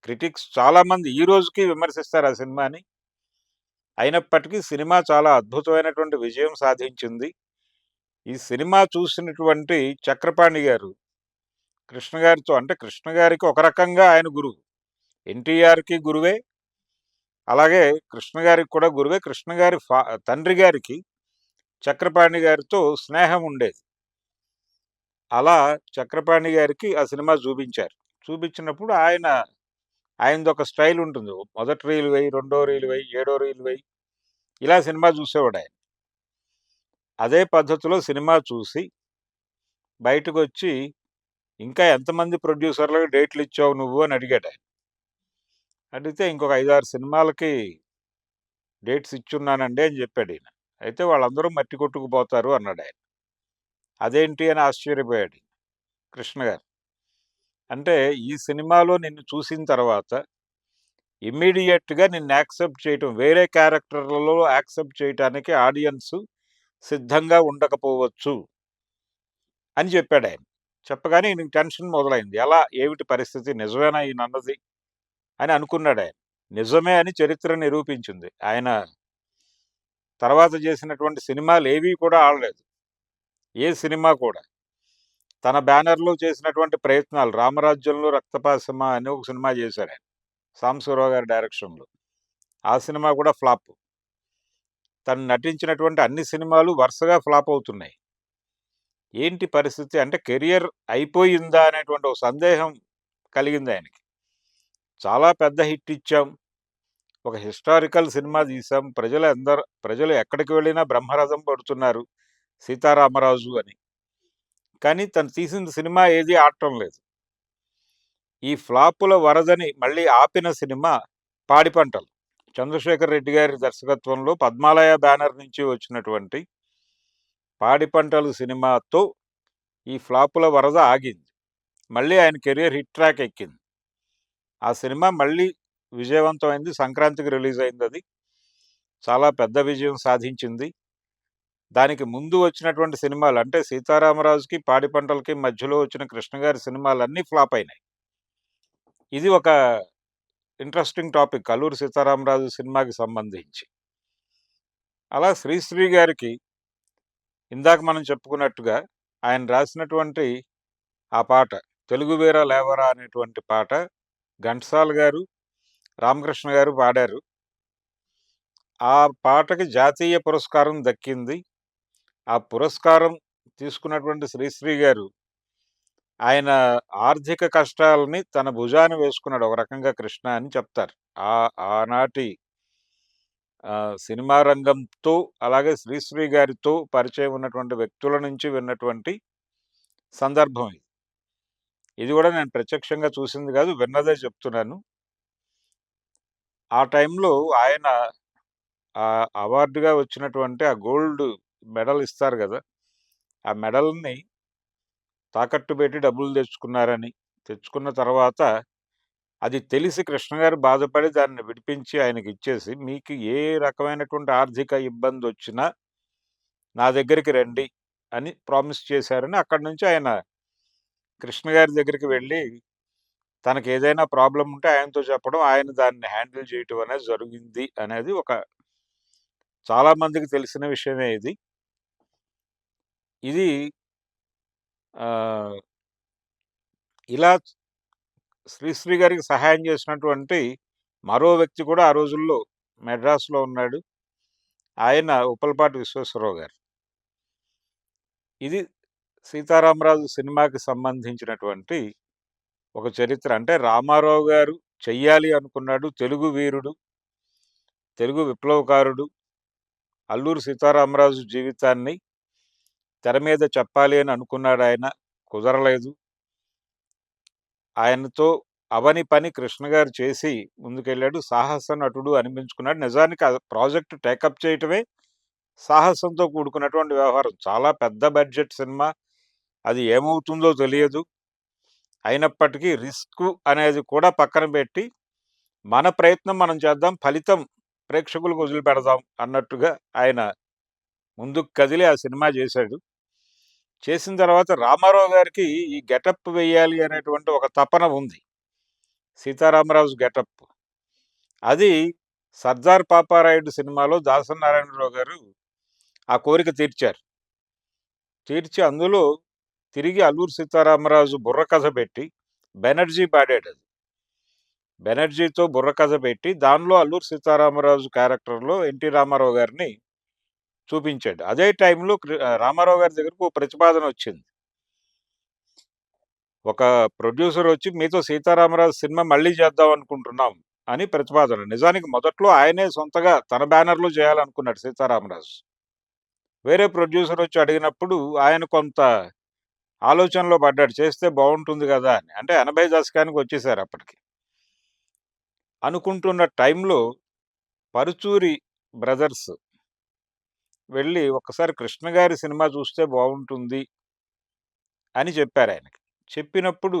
క్రిటిక్స్ చాలామంది ఈ రోజుకి విమర్శిస్తారు ఆ సినిమాని. అయినప్పటికీ సినిమా చాలా అద్భుతమైనటువంటి విజయం సాధించింది. ఈ సినిమా చూసినటువంటి చక్రపాణి గారు కృష్ణ గారితో అంటే కృష్ణ గారికి ఒక రకంగా ఆయన గురువు. ఎన్టీఆర్‌కి గురువే. అలాగే కృష్ణ గారికి కూడా గురువే. కృష్ణ గారి తండ్రి గారికి చక్రపాణి గారితో స్నేహం ఉండేది. అలా చక్రపాణి గారికి ఆ సినిమా చూపించారు. చూపించినప్పుడు ఆయనదొక స్టైల్ ఉంటుంది. మొదటి రీల్ వెయ్యి, రెండో రీల్ వెయ్యి, ఏడో రీల్ వెయ్యి ఇలా సినిమా చూసేవాడాయన. అదే పద్ధతిలో సినిమా చూసి బయటకొచ్చి, "ఇంకా ఎంతమంది ప్రొడ్యూసర్‌లకి డేట్లిచ్చావు నువ్వు" అని అడిగాడాయన. అడిగితే, "ఇంకొక 5, 6 సినిమాలకి డేట్స్ ఇచ్చున్నానండి" అని చెప్పాడీయన. అయితే వాళ్ళందరూ మట్టి కొట్టుకుపోతారు అన్నాడాయన. అదేంటి అని ఆశ్చర్యపోయాడు కృష్ణ గారు. అంటే ఈ సినిమాలో నిన్ను చూసిన తర్వాత ఇమ్మీడియేట్‌గా నిన్ను యాక్సెప్ట్ చేయటం వేరే క్యారెక్టర్‌లలో యాక్సెప్ట్ చేయటానికి ఆడియన్స్ సిద్ధంగా ఉండకపోవచ్చు అని చెప్పాడాయన. చెప్పగానే ఈయనకి టెన్షన్ మొదలైంది. ఎలా? ఏమిటి పరిస్థితి? నిజమేనా ఈయనన్నది? అని అనుకున్నాడాయన. నిజమే అని చరిత్ర నిరూపించింది. ఆయన తర్వాత చేసినటువంటి సినిమాలేవీ కూడా ఆడలేదు. ఏ సినిమా కూడా. తన బ్యానర్‌లో చేసినటువంటి ప్రయత్నాలు 'రామరాజ్యంలో రక్తపాసమ' అని ఒక సినిమా చేశారాయన. సాంబశివరావు గారి డైరెక్షన్‌లో. ఆ సినిమా కూడా ఫ్లాప్. తను నటించినటువంటి అన్ని సినిమాలు వరుసగా ఫ్లాప్ అవుతున్నాయి. ఏంటి పరిస్థితి? అంటే కెరియర్ అయిపోయిందా అనేటువంటి ఒక సందేహం కలిగిందాయనకి. చాలా పెద్ద హిట్ ఇచ్చాం. ఒక హిస్టారికల్ సినిమా తీశాం. ప్రజలు ఎక్కడికి వెళ్ళినా బ్రహ్మరథం పడుతున్నారు 'సీతారామరాజు' అని. కానీ తను తీసిన సినిమా ఏది ఆడటం లేదు. ఈ ఫ్లాపుల వరదని మళ్ళీ ఆపిన సినిమా 'పాడి పంటలు'. చంద్రశేఖర్ రెడ్డి గారి దర్శకత్వంలో పద్మాలయ బ్యానర్ నుంచి వచ్చినటువంటి 'పాడి పంటలు' సినిమాతో ఈ ఫ్లాపుల వరద ఆగింది. మళ్ళీ ఆయన కెరియర్ హిట్ ట్రాక్ ఎక్కింది. ఆ సినిమా మళ్ళీ విజయవంతమైంది. సంక్రాంతికి రిలీజ్ అయిందది. చాలా పెద్ద విజయం సాధించింది. దానికి ముందు వచ్చినటువంటి సినిమాలు అంటే 'సీతారామరాజు'కి, 'పాడి పంటలకి' మధ్యలో వచ్చిన కృష్ణ గారి సినిమాలన్నీ ఫ్లాప్ అయినాయి. ఇది ఒక ఇంట్రెస్టింగ్ టాపిక్ 'అల్లూరి సీతారామరాజు' సినిమాకి సంబంధించి. అలా శ్రీశ్రీ గారికి ఇందాక మనం చెప్పుకున్నట్టుగా ఆయన రాసినటువంటి ఆ పాట 'తెలుగు వీర లేవరా' అనేటువంటి పాట ఘంటసాల గారు, రామకృష్ణ గారు పాడారు. ఆ పాటకి జాతీయ పురస్కారం దక్కింది. ఆ పురస్కారం తీసుకున్నటువంటి శ్రీశ్రీ గారు ఆయన ఆర్థిక కష్టాలని తన భుజాన వేసుకున్నాడు ఒక రకంగా కృష్ణ అని చెప్తారు. ఆనాటి సినిమా రంగంతో అలాగే శ్రీశ్రీ గారితో పరిచయం ఉన్నటువంటి వ్యక్తుల నుంచి విన్నటువంటి సందర్భం ఇది. ఇది కూడా నేను ప్రత్యక్షంగా చూసింది కాదు, విన్నదే చెప్తున్నాను. ఆ టైంలో ఆయన అవార్డుగా వచ్చినటువంటి ఆ గోల్డ్ మెడల్ ఇస్తారు కదా! ఆ మెడల్‌ని తాకట్టు పెట్టి డబ్బులు తెచ్చుకున్న తర్వాత అది తెలిసి కృష్ణ గారు బాధపడి దాన్ని విడిపించి ఆయనకిచ్చేసి, "మీకు ఏ రకమైనటువంటి ఆర్థిక ఇబ్బందొచ్చినా నా దగ్గరికి రండి" అని ప్రామిస్ చేశారని అక్కడి నుంచి ఆయన కృష్ణ గారి దగ్గరికి వెళ్ళి తనకేదైనా ప్రాబ్లమ్ ఉంటే ఆయనతో చెప్పడం, ఆయన దాన్ని హ్యాండిల్ చేయటం అనేది జరిగింది అనేది చాలా మందికి తెలిసిన విషయమే ఇది. ఇది ఆహ్, ఇలా శ్రీశ్రీ గారికి సహాయం చేసినటువంటి మరో వ్యక్తి కూడా ఆ రోజుల్లో మెడ్రాస్‌లో ఉన్నాడు. ఆయన ఉప్పలపాటి విశ్వేశ్వరరావు గారు. ఇది 'సీతారామరాజు' సినిమాకి సంబంధించినటువంటి ఒక చరిత్ర. అంటే రామారావు గారు చెయ్యాలి అనుకున్నాడు. తెలుగు వీరుడు, తెలుగు విప్లవకారుడు, అల్లూరి సీతారామరాజు జీవితాన్ని తెర మీద చెప్పాలి అని అనుకున్నాడాయన. కుదరలేదు. ఆయనతో అవని పని కృష్ణ గారు చేసి ముందుకెళ్ళాడు. సాహస నటుడు అనిపించుకున్నాడు. నిజానికి ఆ ప్రాజెక్ట్ టేకప్ చేయటమే సాహసంతో కూడుకున్నటువంటి వ్యవహారం. చాలా పెద్ద బడ్జెట్ సినిమా. అది ఏమవుతుందో తెలియదు. అయినప్పటికీ రిస్కు అనేది కూడా పక్కన పెట్టి, మన ప్రయత్నం మనం చేద్దాం. ఫలితం ప్రేక్షకులకు వదిలిపెడదాం అన్నట్టుగా ఆయన ముందుకు కదిలి ఆ సినిమా చేశాడు. చేసిన తర్వాత రామారావు గారికి ఈ గెటప్ వేయాలి అనేటువంటి ఒక తపన ఉంది. సీతారామరాజు గెటప్. అది 'సర్దార్ పాపారాయుడు' సినిమాలో దాసనారాయణరావు గారు ఆ కోరిక తీర్చారు. తీర్చి అందులో తిరిగి అల్లూరి సీతారామరాజు బుర్రకథ పెట్టి, బెనర్జీ పాడాడది. బెనర్జీతో బుర్రకథ పెట్టి, దానిలో అల్లూరి సీతారామరాజు క్యారెక్టర్‌లో ఎన్టీ రామారావు గారిని చూపించాడు. అదే టైంలో రామారావు గారి దగ్గరకు ఓ ప్రతిపాదనొచ్చింది. ఒక ప్రొడ్యూసర్ వచ్చి, "మీతో సీతారామరాజు సినిమా మళ్ళీ చేద్దాం అనుకుంటున్నాం" అని ప్రతిపాదన. నిజానికి మొదట్లో ఆయనే సొంతగా తన బ్యానర్‌లో చేయాలనుకున్నాడు 'సీతారామరాజు.' వేరే ప్రొడ్యూసర్ వచ్చి అడిగినప్పుడు ఆయన కొంత ఆలోచనలో పడ్డాడు. చేస్తే బావుంటుంది గదా అని. అంటే 80 దశకానికి వచ్చేసారు అప్పటికి. అనుకుంటున్న టైంలో పరుచూరి బ్రదర్స్ వెళ్ళి, "ఒక్కసారి కృష్ణ గారి సినిమా చూస్తే బావుంటుంది" అని చెప్పారాయనకి. చెప్పినప్పుడు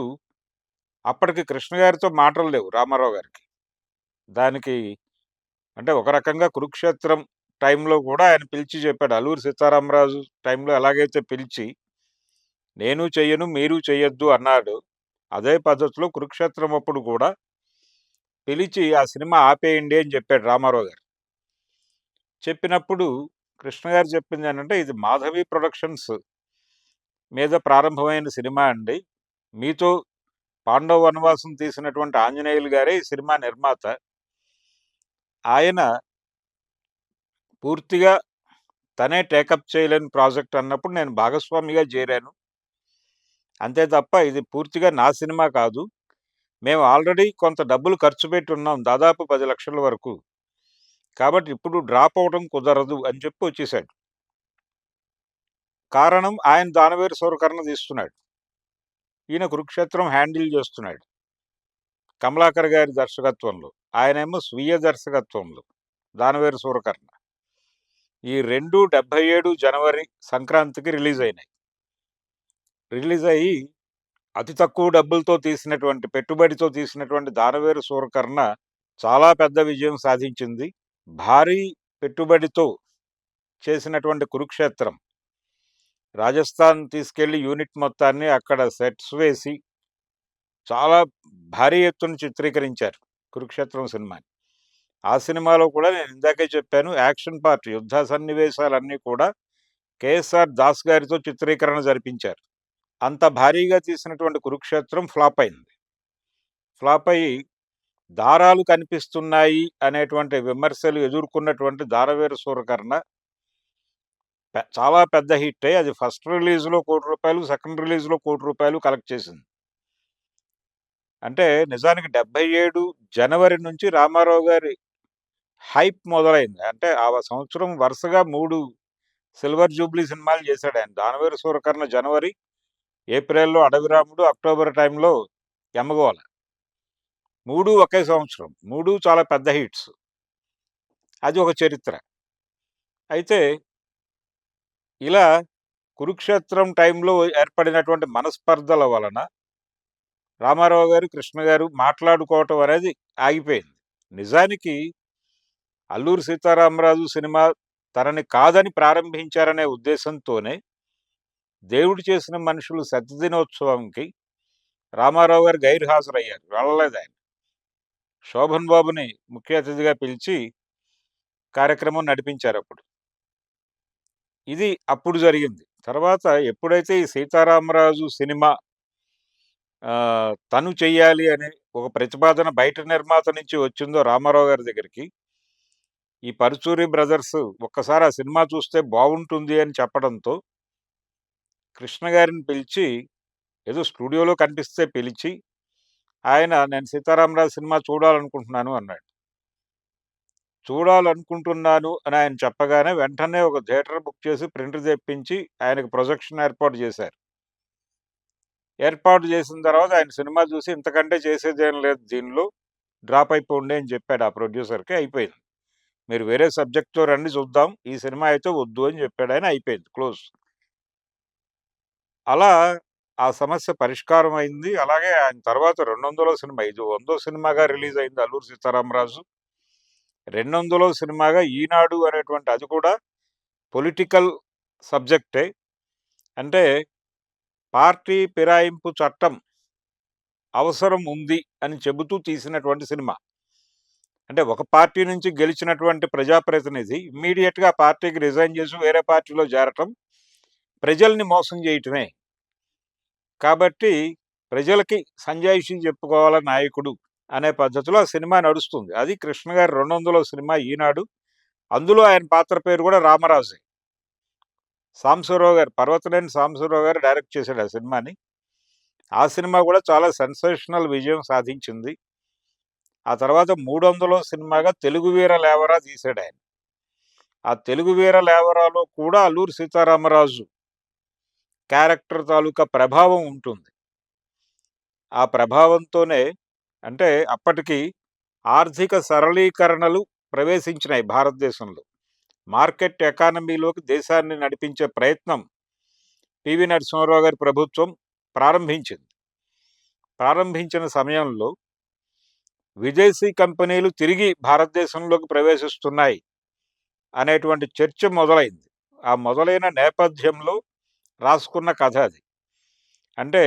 అప్పటికి కృష్ణ గారితో మాటలు లేవు రామారావు గారికి. దానికి అంటే ఒక రకంగా 'కురుక్షేత్రం' టైంలో కూడా ఆయన పిలిచి చెప్పాడు. అల్లూరి సీతారామరాజు టైంలో ఎలాగైతే పిలిచి, "నేను చెయ్యను, మీరు చెయ్యొద్దు" అన్నాడు. అదే పద్ధతిలో 'కురుక్షేత్రం' అప్పుడు కూడా పిలిచి, "ఆ సినిమా ఆపేయండి" అని చెప్పాడు రామారావు గారు. చెప్పినప్పుడు కృష్ణ గారు చెప్పిందేంటంటే, "ఇది మాధవి ప్రొడక్షన్స్ మీద ప్రారంభమైన సినిమా అండి. మీతో పాండవ వనవాసం తీసినటువంటి ఆంజనేయులు గారే ఈ సినిమా నిర్మాత. ఆయన పూర్తిగా తనే టేకప్ చేయలేని ప్రాజెక్ట్ అన్నప్పుడు నేను భాగస్వామిగా చేరాను. అంతే తప్ప ఇది పూర్తిగా నా సినిమా కాదు. మేము ఆల్రెడీ కొంత డబ్బులు ఖర్చు పెట్టున్నాం. దాదాపు 10,00,000 వరకు. కాబట్టి ఇప్పుడు డ్రాప్ అవ్వడం కుదరదు" అని చెప్పి వచ్చేసాడు. కారణం ఆయన దానవేరు సూరకర్ణ తీస్తున్నాడు. ఈయన 'కురుక్షేత్రం' హ్యాండిల్ చేస్తున్నాడు. కమలాకర్ గారి దర్శకత్వంలో. ఆయనేమో స్వీయ దర్శకత్వంలో 'దానవేరు సూరకర్ణ.' ఈ 2 77 జనవరి సంక్రాంతికి రిలీజ్ అయినాయి. రిలీజ్ అయ్యి అతి తక్కువ డబ్బులతో తీసినటువంటి, పెట్టుబడితో తీసినటువంటి 'దానవేరు సూరకర్ణ' చాలా పెద్ద విజయం సాధించింది. భారీ పెట్టుబడితో చేసినటువంటి 'కురుక్షేత్రం' రాజస్థాన్ తీసుకెళ్లి యూనిట్ మొత్తాన్ని అక్కడ సెట్స్ వేసి చాలా భారీ ఎత్తున చిత్రీకరించారు 'కురుక్షేత్రం' సినిమాని. ఆ సినిమాలో కూడా నేను ఇందాకే చెప్పాను, యాక్షన్ పార్ట్, యుద్ధ సన్నివేశాలన్నీ కూడా కేఎస్ఆర్ దాస్ గారితో చిత్రీకరణ జరిపించారు. అంత భారీగా తీసినటువంటి 'కురుక్షేత్రం' ఫ్లాప్ అయింది. ఫ్లాప్ అయ్యి దారాలు కనిపిస్తున్నాయి అనేటువంటి విమర్శలు ఎదుర్కొన్నటువంటి 'దానవేరు సూరకర్ణ' చాలా పెద్ద హిట్ అయ్యి అది ఫస్ట్ రిలీజ్‌లో రూ. 1,00,00,000, సెకండ్ రిలీజ్‌లో రూ. 1,00,00,000 కలెక్ట్ చేసింది. అంటే నిజానికి 77 జనవరి నుంచి రామారావు గారి హైప్ మొదలైంది. అంటే ఆ సంవత్సరం వరుసగా 3 సిల్వర్ జూబ్లీ సినిమాలు చేశాడాయన. 'దానవేరు సూరకర్ణ' జనవరి, ఏప్రిల్‌లో 'అడవిరాముడు', అక్టోబర్ టైంలో 'యమగోళ'. 3 ఒకే సంవత్సరం. 3 చాలా పెద్ద హిట్స్. అది ఒక చరిత్ర. అయితే ఇలా 'కురుక్షేత్రం' టైంలో ఏర్పడినటువంటి మనస్పర్ధల వలన రామారావు గారు, కృష్ణ గారు మాట్లాడుకోవటం అనేది ఆగిపోయింది. నిజానికి అల్లూరి సీతారామరాజు సినిమా తనని కాదని ప్రారంభించారనే ఉద్దేశంతోనే 'దేవుడు చేసిన మనుషులు' శతదినోత్సవంకి రామారావు గారు గైర్హాజరయ్యారు. వెళ్ళలేదాయన. శోభన్ బాబుని ముఖ్య అతిథిగా పిలిచి కార్యక్రమం నడిపించారప్పుడు. ఇది అప్పుడు జరిగింది. తర్వాత ఎప్పుడైతే ఈ 'సీతారామరాజు' సినిమా తను చెయ్యాలి అనే ఒక ప్రతిపాదన బయట నిర్మాత నుంచి వచ్చిందో రామారావు గారి దగ్గరికి, ఈ పరుచూరి బ్రదర్స్ ఒక్కసారి ఆ సినిమా చూస్తే బావుంటుంది అని చెప్పడంతో, కృష్ణ గారిని పిలిచి ఏదో స్టూడియోలో కనిపిస్తే పిలిచి, ఆయన "నేను 'సీతారామరాజు' సినిమా చూడాలనుకుంటున్నాను" అన్నాడు. చూడాలనుకుంటున్నాను అని ఆయన చెప్పగానే వెంటనే ఒక థియేటర్ బుక్ చేసి, ప్రింటర్ తెప్పించి ఆయనకు ప్రొజెక్షన్ ఏర్పాటు చేశారు. ఏర్పాటు చేసిన తర్వాత ఆయన సినిమా చూసి ఇంతకంటే చేసేదేం లేదు దీనిలో, డ్రాప్ అయిపోండి అని చెప్పాడు ఆ ప్రొడ్యూసర్‌కి. అయిపోయింది. మీరు వేరే సబ్జెక్ట్‌తో రండి చూద్దాం. ఈ సినిమా అయితే వద్దు అని చెప్పాడు ఆయన. అయిపోయింది. క్లోజ్. అలా ఆ సమస్య పరిష్కారం అయింది. అలాగే ఆయన తర్వాత 200 సినిమా, ఇది 100 సినిమాగా రిలీజ్ అయింది 'అల్లూరి సీతారామరాజు.' 200 సినిమాగా 'ఈనాడు' అనేటువంటి, అది కూడా పొలిటికల్ సబ్జెక్టే. అంటే పార్టీ ఫిరాయింపు చట్టం అవసరం ఉంది అని చెబుతూ తీసినటువంటి సినిమా. అంటే ఒక పార్టీ నుంచి గెలిచినటువంటి ప్రజాప్రతినిధి ఇమ్మీడియేట్‌గా ఆ పార్టీకి రిజైన్ చేసి వేరే పార్టీలో చేరటం ప్రజల్ని మోసం చేయటమే. కాబట్టి ప్రజలకి సంజాయిషీ చెప్పుకోవాల నాయకుడు అనే పద్ధతిలో ఆ సినిమా నడుస్తుంది. అది కృష్ణ గారి 200 సినిమా 'ఈనాడు'. అందులో ఆయన పాత్ర పేరు కూడా రామరాజే. సాంబశివరావు గారు, పర్వతనేని సాంబశివరావు గారు డైరెక్ట్ చేశాడు ఆ సినిమాని. ఆ సినిమా కూడా చాలా సెన్సేషనల్ విజయం సాధించింది. ఆ తర్వాత 300 సినిమాగా 'తెలుగు వీర లేవరా' తీశాడాయన. ఆ 'తెలుగు వీర లేవరా'లో కూడా అల్లూరి సీతారామరాజు క్యారెక్టర్ తాలూకా ప్రభావం ఉంటుంది. ఆ ప్రభావంతోనే, అంటే అప్పటికి ఆర్థిక సరళీకరణలు ప్రవేశించినాయి భారతదేశంలో. మార్కెట్ ఎకానమీలోకి దేశాన్ని నడిపించే ప్రయత్నం పివి నరసింహారావు గారి ప్రభుత్వం ప్రారంభించింది. ప్రారంభించిన సమయంలో విదేశీ కంపెనీలు తిరిగి భారతదేశంలోకి ప్రవేశిస్తున్నాయి అనేటువంటి చర్చ మొదలైంది. ఆ మొదలైన నేపథ్యంలో రాసుకున్న కథ అది. అంటే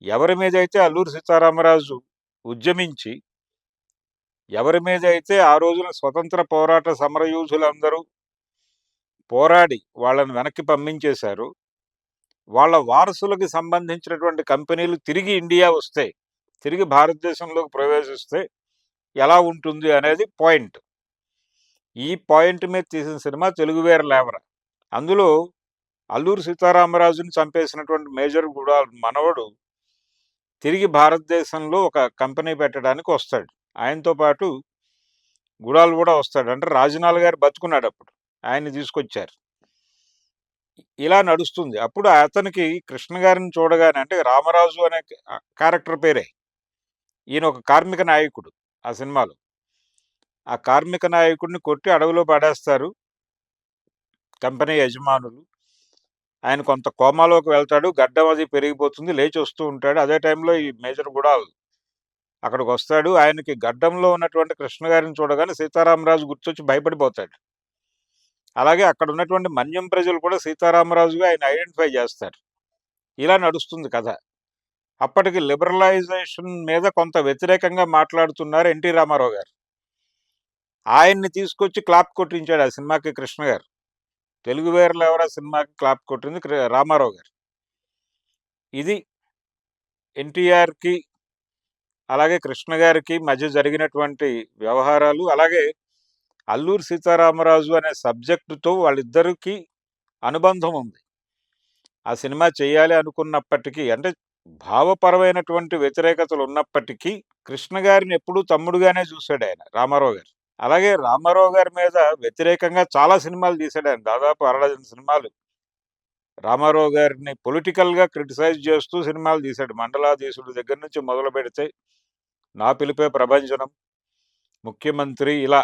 ఎవరి మీదైతే అల్లూరి సీతారామరాజు ఉద్యమించి, ఎవరి మీదైతే ఆ రోజున స్వతంత్ర పోరాట సమరయోధులందరూ పోరాడి వాళ్ళని వెనక్కి పంపించేశారు, వాళ్ళ వారసులకి సంబంధించినటువంటి కంపెనీలు తిరిగి ఇండియా వస్తే, తిరిగి భారతదేశంలోకి ప్రవేశిస్తే ఎలా ఉంటుంది అనేది పాయింట్. ఈ పాయింట్ మీద తీసిన సినిమా 'తెలుగు వీర లేవరా'. అందులో అల్లూరి సీతారామరాజుని చంపేసినటువంటి మేజర్ గూడాల్ మనవడు తిరిగి భారతదేశంలో ఒక కంపెనీ పెట్టడానికి వస్తాడు. ఆయనతో పాటు గుడాలు కూడా వస్తాడు. అంటే రాజనాల గారు బతుకున్నాడు అప్పుడు. ఆయన్ని తీసుకొచ్చారు. ఇలా నడుస్తుంది. అప్పుడు అతనికి కృష్ణ గారిని చూడగానే, అంటే రామరాజు అనే క్యారెక్టర్ పేరే. ఈయన ఒక కార్మిక నాయకుడు ఆ సినిమాలో. ఆ కార్మిక నాయకుడిని కొట్టి అడవిలో పడేస్తారు కంపెనీ యజమానులు. ఆయన కొంత కోమాలోకి వెళ్తాడు. గడ్డం అది పెరిగిపోతుంది. లేచి వస్తూ ఉంటాడు. అదే టైంలో ఈ మేజర్ గుడాల్ అక్కడికి వస్తాడు. ఆయనకి గడ్డంలో ఉన్నటువంటి కృష్ణ గారిని చూడగానే సీతారామరాజు గుర్తొచ్చి భయపడిపోతాడు. అలాగే అక్కడ ఉన్నటువంటి మన్యం ప్రజలు కూడా సీతారామరాజుగా ఆయన ఐడెంటిఫై చేస్తారు. ఇలా నడుస్తుంది కథ. అప్పటికి లిబరలైజేషన్ మీద కొంత వ్యతిరేకంగా మాట్లాడుతున్నారు ఎన్టీ రామారావు గారు. ఆయన్ని తీసుకొచ్చి క్లాప్ కొట్టించాడు ఆ సినిమాకి కృష్ణ గారు. 'తెలుగు వీరులు ఎవరా' సినిమాకి క్లాప్ కొట్టింది రామారావు గారు. ఇది ఎన్టీఆర్‌కి అలాగే కృష్ణ గారికి మధ్య జరిగినటువంటి వ్యవహారాలు. అలాగే అల్లూరి సీతారామరాజు అనే సబ్జెక్టుతో వాళ్ళిద్దరికీ అనుబంధం ఉంది. ఆ సినిమా చేయాలి అనుకున్నప్పటికీ, అంటే భావపరమైనటువంటి వ్యతిరేకతలు ఉన్నప్పటికీ కృష్ణ గారిని ఎప్పుడూ తమ్ముడుగానే చూశాడు ఆయన, రామారావు గారు. అలాగే రామారావు గారి మీద వ్యతిరేకంగా చాలా సినిమాలు తీశాడు ఆయన. దాదాపు 60 సినిమాలు రామారావు గారిని పొలిటికల్‌గా క్రిటిసైజ్ చేస్తూ సినిమాలు తీశాడు. 'మండలాధీశుడు' దగ్గర నుంచి మొదలు పెడితే 'నా పిలుపే ప్రభంజనం', 'ముఖ్యమంత్రి' ఇలా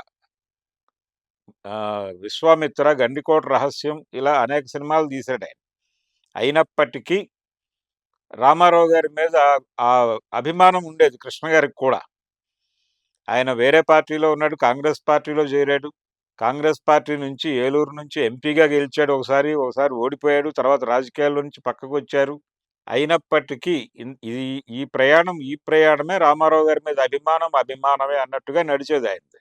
'విశ్వామిత్ర', 'గండికోట రహస్యం' ఇలా అనేక సినిమాలు తీశాడు ఆయన. అయినప్పటికీ రామారావు గారి మీద ఆ అభిమానం ఉండేది కృష్ణ గారికి కూడా. ఆయన వేరే పార్టీలో ఉన్నాడు. కాంగ్రెస్ పార్టీలో చేరాడు. కాంగ్రెస్ పార్టీ నుంచి ఏలూరు నుంచి ఎంపీగా గెలిచాడు ఒకసారి. ఒకసారి ఓడిపోయాడు. తర్వాత రాజకీయాల నుంచి పక్కకొచ్చారు. అయినప్పటికీ ఈ ప్రయాణమే రామారావు గారి మీద అభిమానమే అన్నట్టుగా నడిచేది ఆయనది.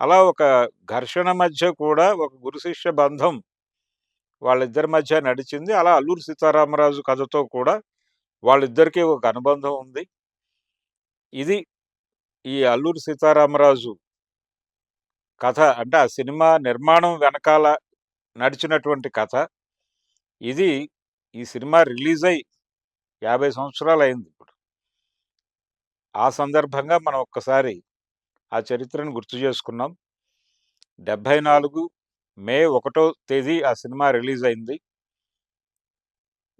అలా ఒక ఘర్షణ మధ్య కూడా ఒక గురు శిష్య బంధం వాళ్ళిద్దరి మధ్య నడిచింది. అలా అల్లూరి సీతారామరాజు కథతో కూడా వాళ్ళిద్దరికీ ఒక అనుబంధం ఉంది. ఇది ఈ అల్లూరి సీతారామరాజు కథ. అంటే ఆ సినిమా నిర్మాణం వెనకాల నడిచినటువంటి కథ. ఇది ఈ సినిమా రిలీజ్ అయ్యి 50 సంవత్సరాలయింది ఇప్పుడు. ఆ సందర్భంగా మనం ఒక్కసారి ఆ చరిత్రను గుర్తు చేసుకున్నాం. 74 మే 1వ తేదీ ఆ సినిమా రిలీజ్ అయింది.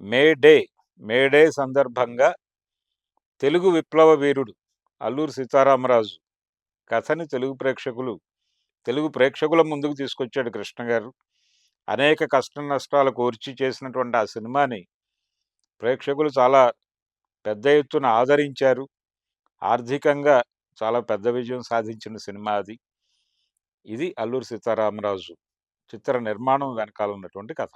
మే డే మేడే సందర్భంగా తెలుగు విప్లవ వీరుడు అల్లూరి సీతారామరాజు కథని తెలుగు ప్రేక్షకుల ముందుకు తీసుకొచ్చాడు కృష్ణ గారు. అనేక కష్ట నష్టాలు కోర్చి చేసినటువంటి ఆ సినిమాని ప్రేక్షకులు చాలా పెద్ద ఎత్తున ఆదరించారు. ఆర్థికంగా చాలా పెద్ద విజయం సాధించిన సినిమా అది. ఇది 'అల్లూరి సీతారామరాజు' చిత్ర నిర్మాణం వెనకాల ఉన్నటువంటి కథ.